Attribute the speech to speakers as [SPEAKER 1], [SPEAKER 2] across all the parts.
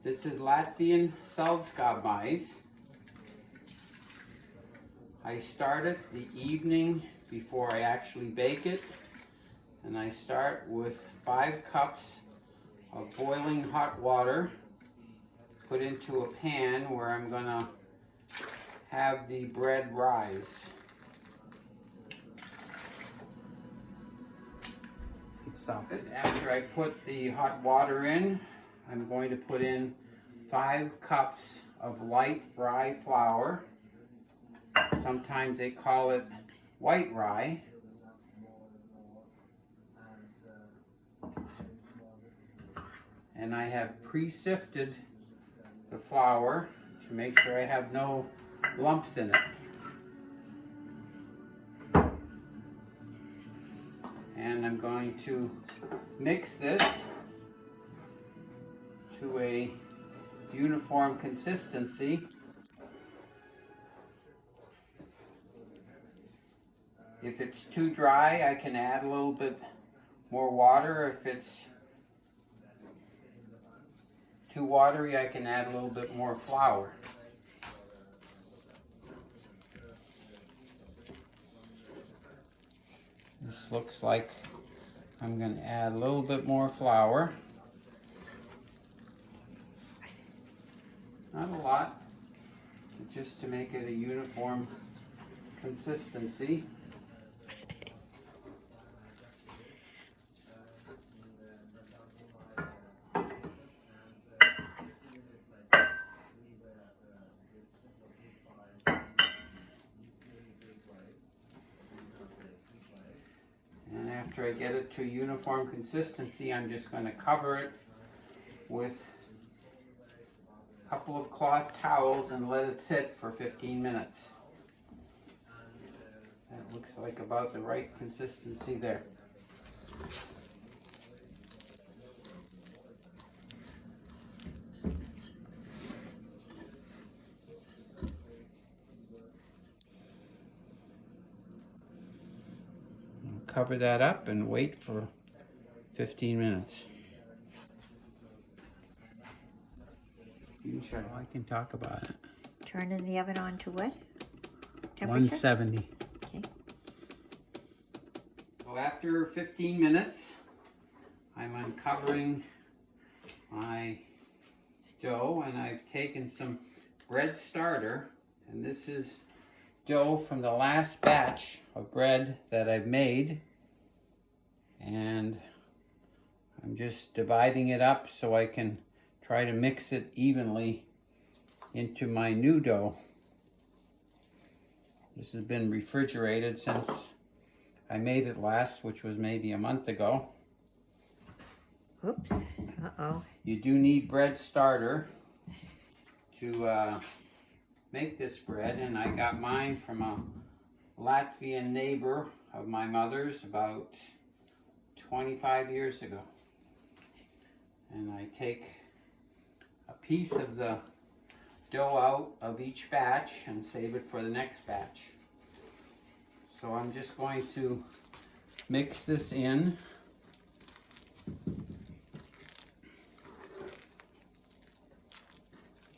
[SPEAKER 1] This is Latvian Saldskāba Maize. I start it the evening before I actually bake it, and I start with 5 cups of boiling hot water put into a pan where I'm gonna have the bread rise. Stop it. After I put the hot water in, I'm going to put in 5 cups of light rye flour. Sometimes they call it white rye. And I have pre-sifted the flour to make sure I have no lumps in it. And I'm going to mix this to a uniform consistency. If it's too dry, I can add a little bit more water. If it's too watery, I can add a little bit more flour. This looks like I'm going to add a little bit more flour. Not a lot, but just to make it a uniform consistency. After I get it to a uniform consistency, I'm just going to cover it with a couple of cloth towels and let it sit for 15 minutes. That looks like about the right consistency there. Cover that up and wait for 15 minutes. I can talk about it.
[SPEAKER 2] Turning the oven on to what temperature?
[SPEAKER 1] 170.
[SPEAKER 2] Okay.
[SPEAKER 1] So after 15 minutes, I'm uncovering my dough, and I've taken some bread starter, and this is dough from the last batch of bread that I've made, and I'm just dividing it up so I can try to mix it evenly into my new dough. This has been refrigerated since I made it last, which was maybe a month ago.
[SPEAKER 2] Oops. Uh-oh.
[SPEAKER 1] You do need bread starter to make this bread, and I got mine from a Latvian neighbor of my mother's about 25 years ago. And I take a piece of the dough out of each batch and save it for the next batch. So I'm just going to mix this in.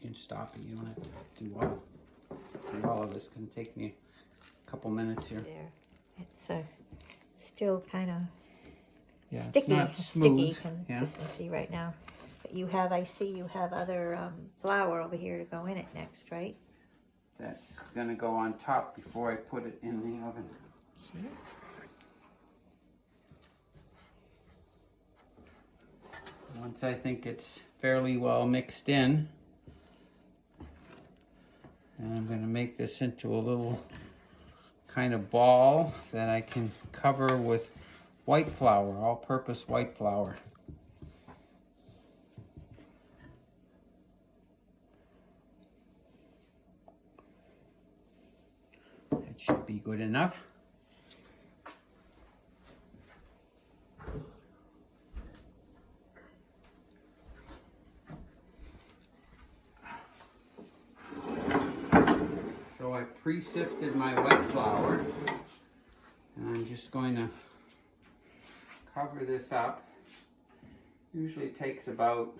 [SPEAKER 1] You can stop it, you don't have to do all of this. It's going to take me a couple minutes here.
[SPEAKER 2] There. It's still kind of
[SPEAKER 1] It's not
[SPEAKER 2] sticky
[SPEAKER 1] smooth.
[SPEAKER 2] consistency right now. But you have, I see you have other flour over here to go in it next, right?
[SPEAKER 1] That's going to go on top before I put it in the oven.
[SPEAKER 2] Okay.
[SPEAKER 1] Once I think it's fairly well mixed in, and I'm going to make this into a little kind of ball that I can cover with white flour, all-purpose white flour. That should be good enough. So I pre-sifted my white flour, and I'm just going to cover this up. Usually it takes about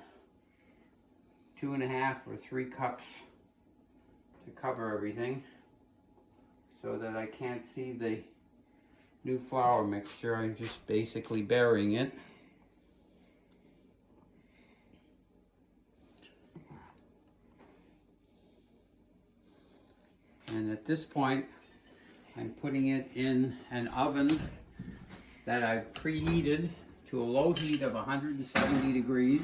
[SPEAKER 1] 2.5 or 3 cups to cover everything so that I can't see the new flour mixture. I'm just basically burying it. And at this point, I'm putting it in an oven that I've preheated to a low heat of 170 degrees.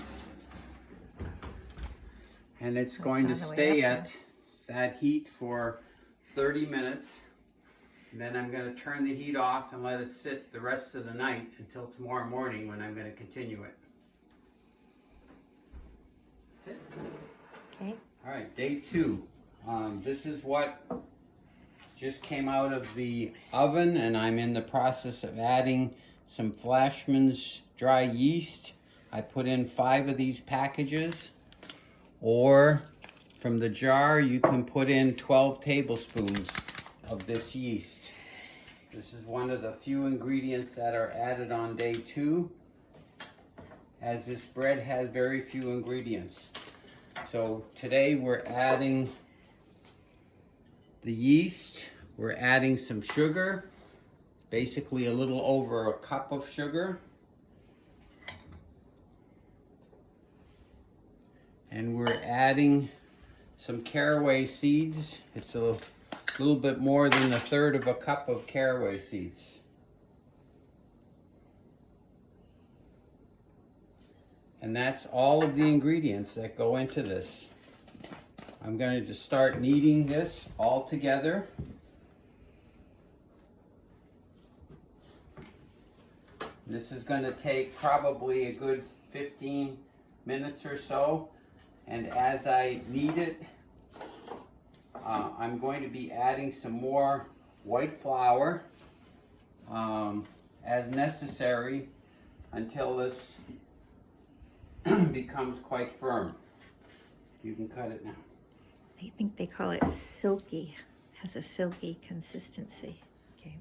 [SPEAKER 1] And it's going to stay at that heat for 30 minutes. And then I'm going to turn the heat off and let it sit the rest of the night until tomorrow morning when I'm going to continue it. That's it.
[SPEAKER 2] Okay.
[SPEAKER 1] All right, day 2. This is what just came out of the oven, and I'm in the process of adding some Flashman's dry yeast. I put in 5 of these packages, or from the jar you can put in 12 tablespoons of this yeast. This is one of the few ingredients that are added on day 2, as this bread has very few ingredients. So today we're adding the yeast, we're adding some sugar, basically a little over a cup of sugar. And we're adding some caraway seeds. It's a little bit more than 1/3 of a cup of caraway seeds. And that's all of the ingredients that go into this. I'm going to just start kneading this all together. This is going to take probably a good 15 minutes or so. And as I knead it, I'm going to be adding some more white flour as necessary until this becomes quite firm. You can cut it now.
[SPEAKER 2] I think they call it silky, has a silky consistency. Okay,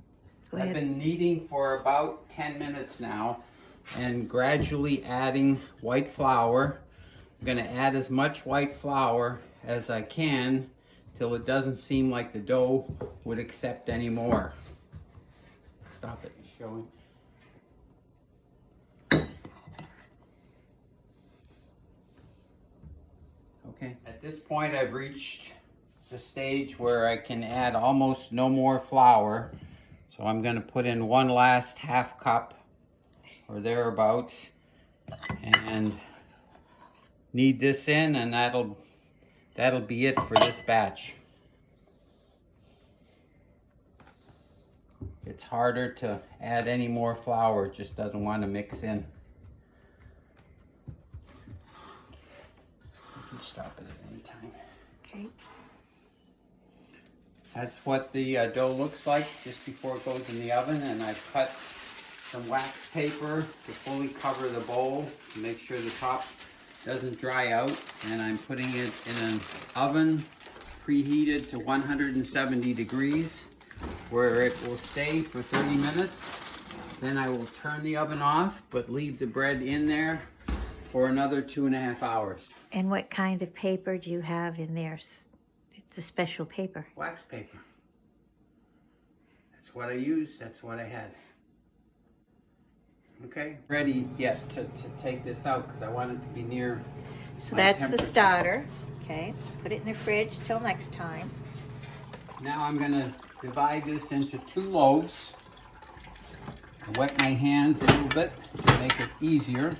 [SPEAKER 2] go ahead.
[SPEAKER 1] I've been kneading for about 10 minutes now and gradually adding white flour. I'm going to add as much white flour as I can till it doesn't seem like the dough would accept any more. Stop it showing. Okay, at this point I've reached the stage where I can add almost no more flour. So I'm going to put in one last half cup or thereabouts and knead this in, and that'll be it for this batch. It's harder to add any more flour, it just doesn't want to mix in. Stop it at any time.
[SPEAKER 2] Okay.
[SPEAKER 1] That's what the dough looks like just before it goes in the oven, and I've cut some wax paper to fully cover the bowl to make sure the top doesn't dry out, and I'm putting it in an oven preheated to 170 degrees where it will stay for 30 minutes. Then I will turn the oven off but leave the bread in there for another 2.5 hours.
[SPEAKER 2] And what kind of paper do you have in there? It's a special paper.
[SPEAKER 1] Wax paper. That's what I used, that's what I had. Okay, ready yet to take this out because I want it to be near.
[SPEAKER 2] So that's the starter. Okay, put it in the fridge till next time.
[SPEAKER 1] Now I'm going to divide this into 2 loaves. I wet my hands a little bit to make it easier.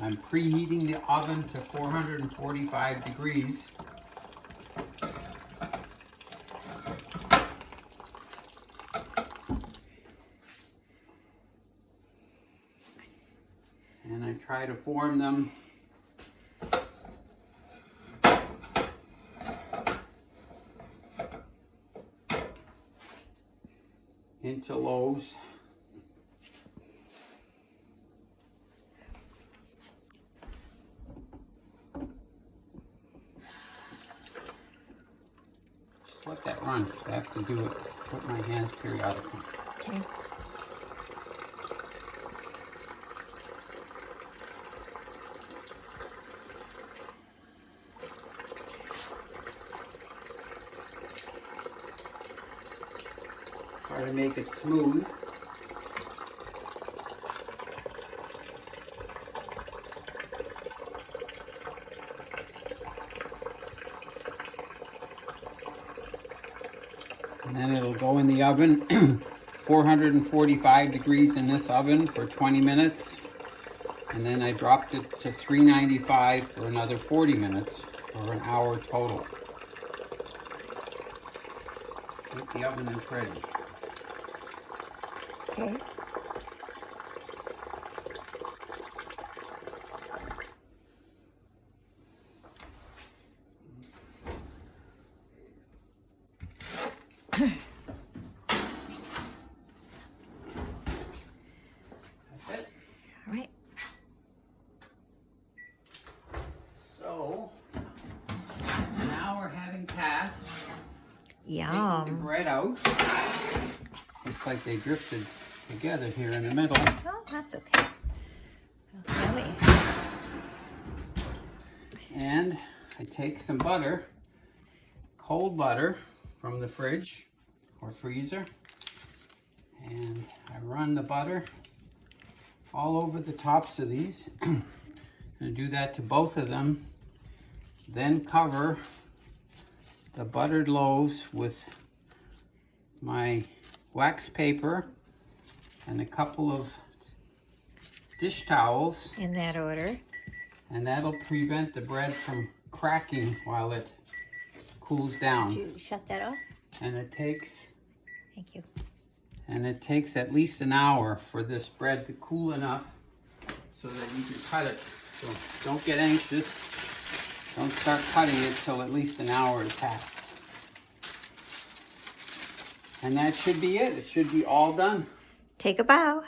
[SPEAKER 1] I'm preheating the oven to 445 degrees. And I try to form them into loaves. front, 'cause I have to do it, put my hands periodically.
[SPEAKER 2] Okay.
[SPEAKER 1] Try to make it smooth. And then it'll go in the oven, 445 degrees in this oven for 20 minutes. And then I dropped it to 395 for another 40 minutes, for an hour total. I think the oven is ready.
[SPEAKER 2] Okay.
[SPEAKER 1] That's it.
[SPEAKER 2] All right.
[SPEAKER 1] So, an hour having passed, taking the
[SPEAKER 2] Yum.
[SPEAKER 1] bread out. Looks like they drifted together here in the middle.
[SPEAKER 2] Oh, that's okay. Yummy.
[SPEAKER 1] And I take some butter, cold butter from the fridge or freezer, and I run the butter all over the tops of these. I'm going to do that to both of them. Then cover the buttered loaves with my wax paper and a couple of dish towels,
[SPEAKER 2] In that order.
[SPEAKER 1] and that'll prevent the bread from cracking while it cools
[SPEAKER 2] Did
[SPEAKER 1] down.
[SPEAKER 2] you shut that off?
[SPEAKER 1] And it takes
[SPEAKER 2] Thank you.
[SPEAKER 1] at least an hour for this bread to cool enough so that you can cut it. So don't get anxious. Don't start cutting it till at least an hour has passed. And that should be it. It should be all done.
[SPEAKER 2] Take a bow.